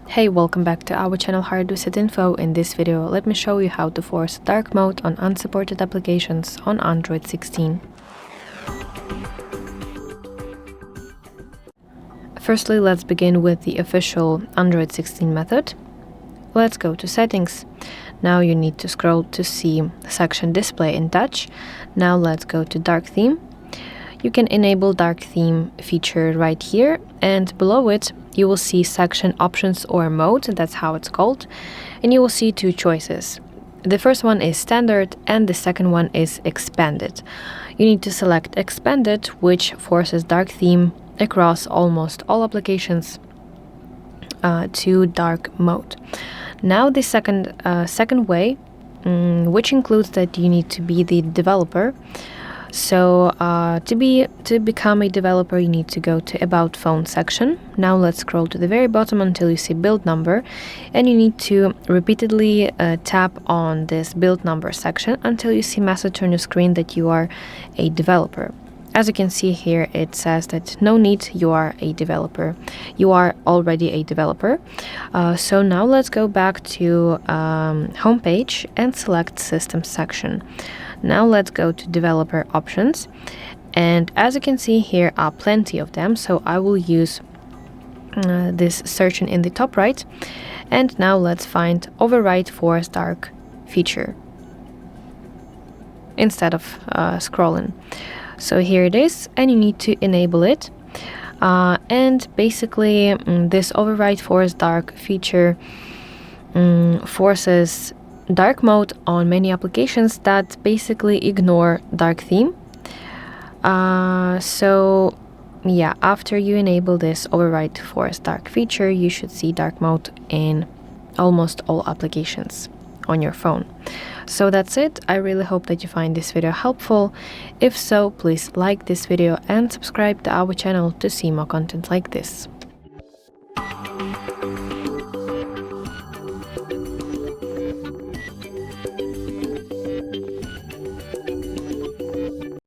Hey, welcome back to our channel HardReset.Info. In this video, let me show you how to force dark mode on unsupported applications on Android 16. Firstly, let's begin with the official Android 16 method. Let's go to Settings. Now you need to scroll to see section Display in Touch. Now let's go to Dark Theme. You can enable dark theme feature right here, and below it you will see section Options or Mode, that's how it's called, and you will see two choices. The first one is Standard and the second one is Expanded. You need to select Expanded, which forces dark theme across almost all applications to dark mode. Now the second way, which includes that you need to be the developer. So to become a developer, you need to go to About Phone section. Now let's scroll to the very bottom until you see build number, and you need to repeatedly tap on this build number section until you see message on your screen that you are a developer. As you can see here, it says that no need, you are a developer. You are already a developer. So now let's go back to homepage and select System section. Now let's go to Developer Options. And as you can see, here are plenty of them. So I will use this searching in the top right. And now let's find Override Force Dark feature instead of scrolling. So here it is, and you need to enable it. And basically, this Override Force Dark feature forces dark mode on many applications that basically ignore dark theme. So yeah, after you enable this Override Force Dark feature, you should see dark mode in almost all applications on your phone. So that's it. I really hope that you find this video helpful. If so, please like this video and subscribe to our channel to see more content like this.